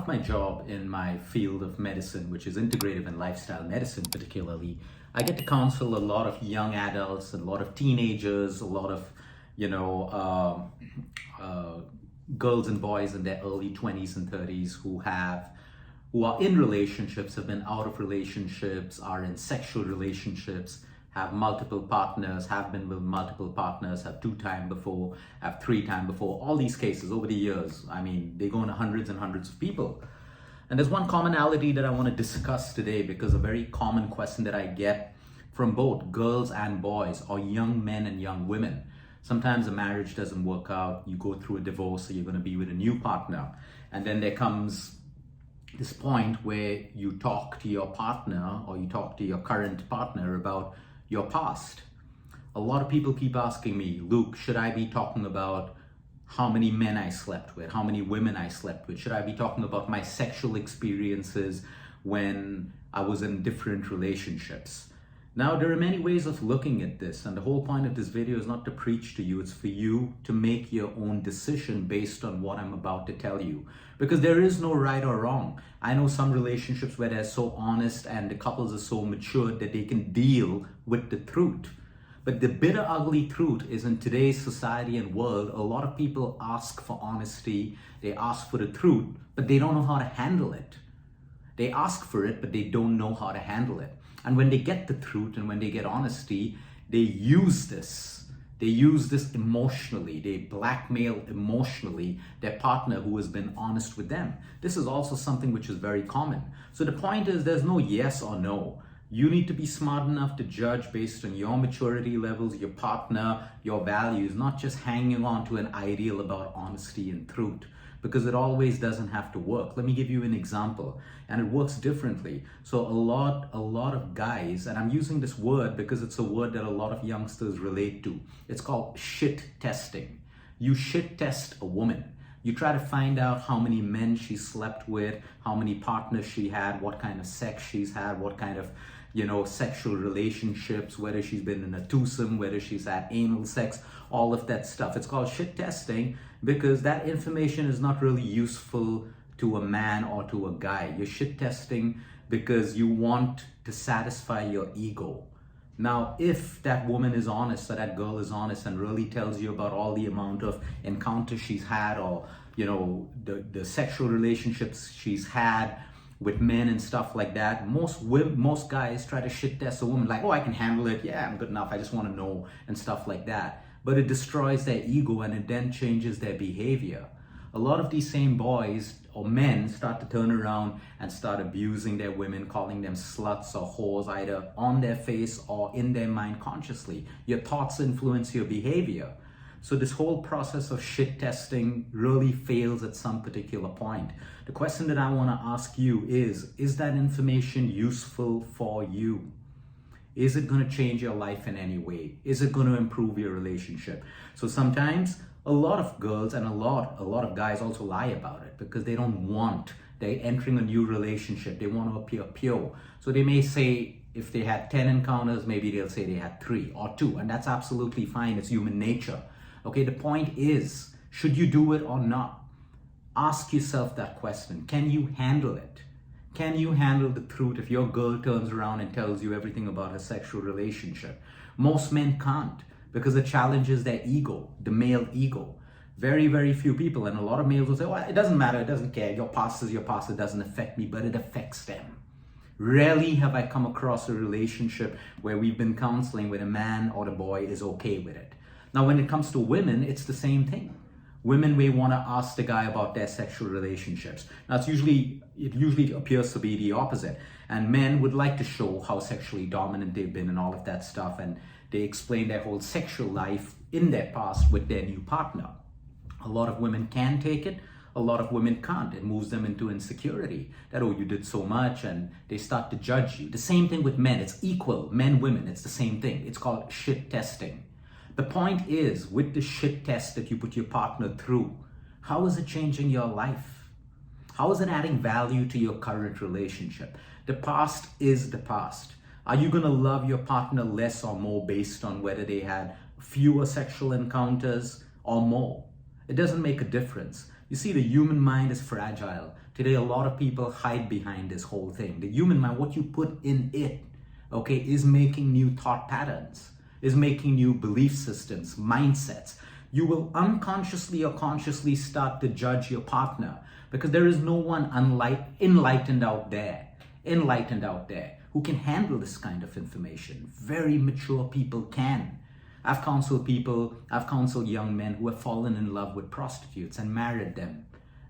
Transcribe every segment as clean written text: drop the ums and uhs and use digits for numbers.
of my job in my field of medicine, which is integrative and lifestyle medicine particularly, I get to counsel a lot of young adults, a lot of teenagers, a lot of, you know, girls and boys in their early 20s and 30s who are in relationships, have been out of relationships, are in sexual relationships, have multiple partners, have been with multiple partners, have 2 times before, have 3 times before. All these cases over the years, I mean, they go into hundreds and hundreds of people. And there's one commonality that I want to discuss today, because a very common question that I get from both girls and boys, or young men and young women. Sometimes a marriage doesn't work out, you go through a divorce, so you're going to be with a new partner. And then there comes this point where you talk to your partner, or you talk to your current partner about your past. A lot of people keep asking me, Luke, should I be talking about how many men I slept with, how many women I slept with? Should I be talking about my sexual experiences when I was in different relationships? Now, there are many ways of looking at this, and the whole point of this video is not to preach to you, it's for you to make your own decision based on what I'm about to tell you. Because there is no right or wrong. I know some relationships where they're so honest and the couples are so matured that they can deal with the truth. But the bitter, ugly truth is, in today's society and world, a lot of people ask for honesty, they ask for the truth, but they don't know how to handle it. They ask for it, but they don't know how to handle it. And when they get the truth and when they get honesty, they use this. They use this emotionally. They blackmail emotionally their partner who has been honest with them. This is also something which is very common. So the point is, there's no yes or no. You need to be smart enough to judge based on your maturity levels, your partner, your values, not just hanging on to an ideal about honesty and truth, because it always doesn't have to work. Let me give you an example, and it works differently. So a lot of guys, and I'm using this word because it's a word that a lot of youngsters relate to. It's called shit testing. You shit test a woman. You try to find out how many men she slept with, how many partners she had, what kind of sex she's had, what kind of, sexual relationships, whether she's been in a twosome, whether she's had anal sex, all of that stuff. It's called shit testing because that information is not really useful to a man or to a guy. You're shit testing because you want to satisfy your ego. Now, if that woman is honest, or that girl is honest and really tells you about all the amount of encounters she's had, or, the sexual relationships she's had with men and stuff like that, most guys try to shit test a woman like, oh, I can handle it. Yeah, I'm good enough. I just want to know, and stuff like that. But it destroys their ego, and it then changes their behavior. A lot of these same boys or men start to turn around and start abusing their women, calling them sluts or whores, either on their face or in their mind consciously. Your thoughts influence your behavior. So this whole process of shit testing really fails at some particular point. The question that I want to ask you is that information useful for you? Is it going to change your life in any way? Is it going to improve your relationship? So sometimes a lot of girls and a lot of guys also lie about it because they don't want, they're entering a new relationship. They want to appear pure. So they may say, if they had 10 encounters, maybe they'll say they had 3 or 2, and that's absolutely fine. It's human nature. Okay, the point is, should you do it or not? Ask yourself that question. Can you handle it? Can you handle the truth if your girl turns around and tells you everything about her sexual relationship? Most men can't, because it challenges their ego, the male ego. Very, very few people, and a lot of males will say, well, it doesn't matter, it doesn't care, your past is your past, it doesn't affect me, but it affects them. Rarely have I come across a relationship where we've been counseling where the man or the boy is okay with it. Now, when it comes to women, it's the same thing. Women may want to ask the guy about their sexual relationships. Now, it usually appears to be the opposite. And men would like to show how sexually dominant they've been and all of that stuff. And they explain their whole sexual life in their past with their new partner. A lot of women can take it. A lot of women can't. It moves them into insecurity. That, oh, you did so much, and they start to judge you. The same thing with men. It's equal. Men, women, it's the same thing. It's called shit testing. The point is, with the shit test that you put your partner through, how is it changing your life? How is it adding value to your current relationship? The past is the past. Are you going to love your partner less or more based on whether they had fewer sexual encounters or more? It doesn't make a difference. You see, the human mind is fragile. Today, a lot of people hide behind this whole thing. The human mind, what you put in it, okay, is making new thought patterns, is making new belief systems, mindsets. You will unconsciously or consciously start to judge your partner because there is no one enlightened out there who can handle this kind of information. Very mature people can. I've counseled young men who have fallen in love with prostitutes and married them,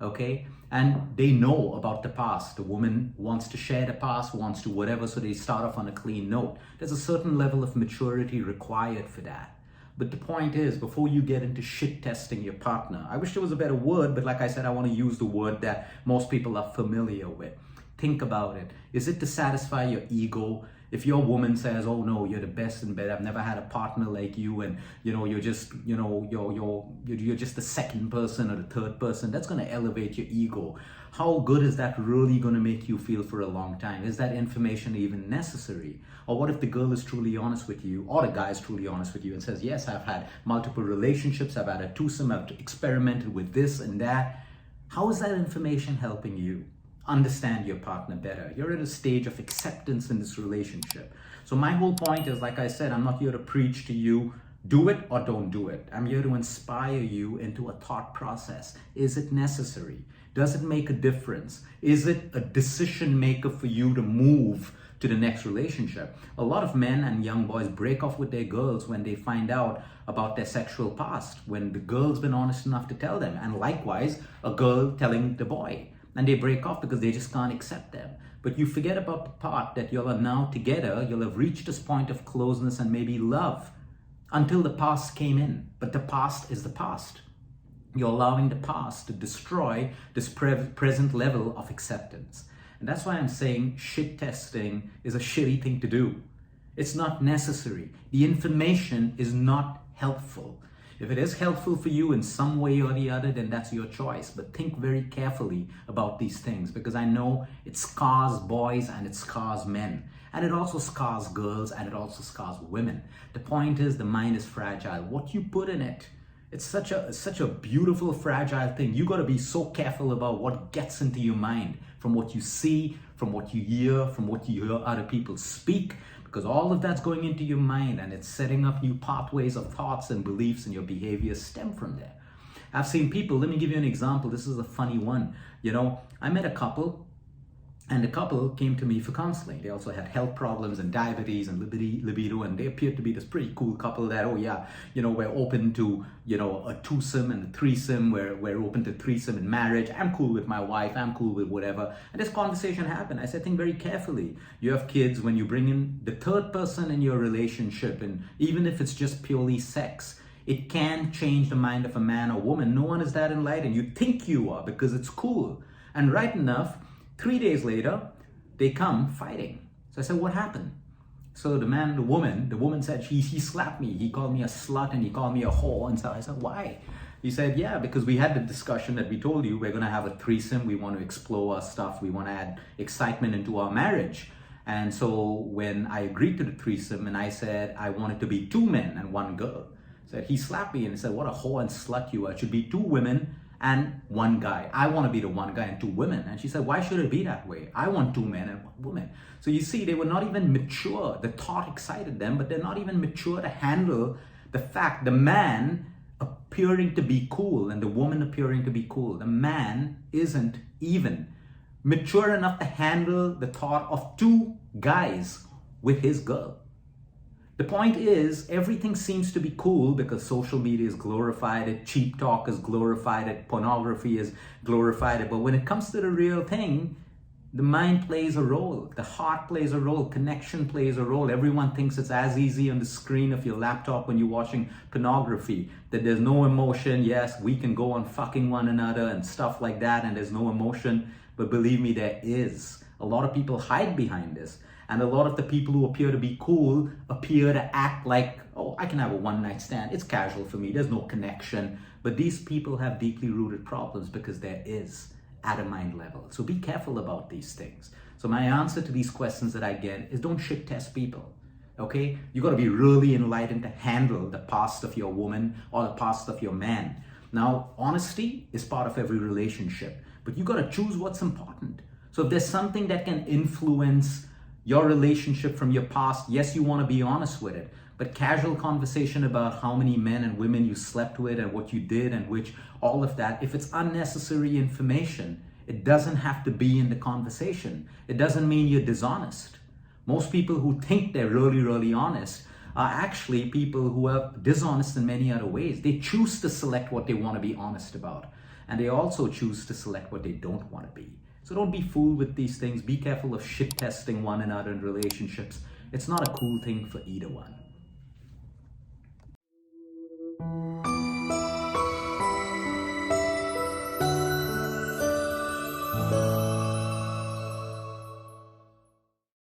okay? And they know about the past. The woman wants to share the past, wants to whatever, so they start off on a clean note. There's a certain level of maturity required for that. But the point is, before you get into shit testing your partner, I wish there was a better word, but like I said, I want to use the word that most people are familiar with. Think about it. Is it to satisfy your ego? If your woman says, "Oh no, you're the best in bed. I've never had a partner like you, and you're just, you're just the second person or the third person," that's going to elevate your ego. How good is that really going to make you feel for a long time? Is that information even necessary? Or what if the girl is truly honest with you, or the guy is truly honest with you and says, "Yes, I've had multiple relationships. I've had a twosome. I've experimented with this and that." How is that information helping you understand your partner better? You're at a stage of acceptance in this relationship. So my whole point is, like I said, I'm not here to preach to you, do it or don't do it. I'm here to inspire you into a thought process. Is it necessary? Does it make a difference? Is it a decision maker for you to move to the next relationship? A lot of men and young boys break off with their girls when they find out about their sexual past, when the girl's been honest enough to tell them, and likewise a girl telling the boy. And they break off because they just can't accept them. But you forget about the part that you'll are now together, you'll have reached this point of closeness and maybe love until the past came in. But the past is the past. You're allowing the past to destroy this present level of acceptance. And that's why I'm saying shit testing is a shitty thing to do. It's not necessary. The information is not helpful. If it is helpful for you in some way or the other, then that's your choice. But think very carefully about these things, because I know it scars boys and it scars men. And it also scars girls and it also scars women. The point is, the mind is fragile. What you put in it, it's such a beautiful, fragile thing. You got to be so careful about what gets into your mind, from what you see, from what you hear, from what you hear other people speak. Because all of that's going into your mind and it's setting up new pathways of thoughts and beliefs, and your behaviors stem from there. I've seen people, let me give you an example. This is a funny one. I met a couple, and the couple came to me for counseling. They also had health problems and diabetes and libido, and they appeared to be this pretty cool couple that, we're open to, a twosome and a threesome. We're open to threesome in marriage. I'm cool with my wife. I'm cool with whatever. And this conversation happened. I said, think very carefully. You have kids. When you bring in the third person in your relationship, and even if it's just purely sex, it can change the mind of a man or woman. No one is that enlightened. You think you are because it's cool. And right enough, 3 days later, they come fighting. So I said, what happened? So the woman said, he slapped me. He called me a slut and he called me a whore. And so I said, why? He said, yeah, because we had the discussion that we told you, we're going to have a threesome. We want to explore our stuff. We want to add excitement into our marriage. And so when I agreed to the threesome and I said I wanted to be 2 men and 1 girl, said he slapped me and he said, what a whore and slut you are. It should be 2 women and 1 guy. I want to be the 1 guy and 2 women. And she said, why should it be that way? I want 2 men and 1 woman. So you see, they were not even mature. The thought excited them, but they're not even mature to handle the fact, the man appearing to be cool and the woman appearing to be cool. The man isn't even mature enough to handle the thought of 2 guys with his girl. The point is, everything seems to be cool because social media is glorified it, cheap talk is glorified it, pornography is glorified it. But when it comes to the real thing, the mind plays a role, the heart plays a role, connection plays a role. Everyone thinks it's as easy on the screen of your laptop when you're watching pornography, that there's no emotion. Yes, we can go on fucking one another and stuff like that, and there's no emotion. But believe me, there is. A lot of people hide behind this. And a lot of the people who appear to be cool appear to act like, oh, I can have a one-night stand. It's casual for me. There's no connection. But these people have deeply rooted problems because there is at a mind level. So be careful about these things. So my answer to these questions that I get is don't shit test people. Okay? You got to be really enlightened to handle the past of your woman or the past of your man. Now, honesty is part of every relationship. but you got to choose what's important. So if there's something that can influence your relationship from your past, yes, you want to be honest with it. But casual conversation about how many men and women you slept with and what you did and which, all of that, if it's unnecessary information, it doesn't have to be in the conversation. It doesn't mean you're dishonest. Most people who think they're really, really honest are actually people who are dishonest in many other ways. They choose to select what they want to be honest about. And they also choose to select what they don't want to be. So don't be fooled with these things. Be careful of shit testing one another in relationships. It's not a cool thing for either one.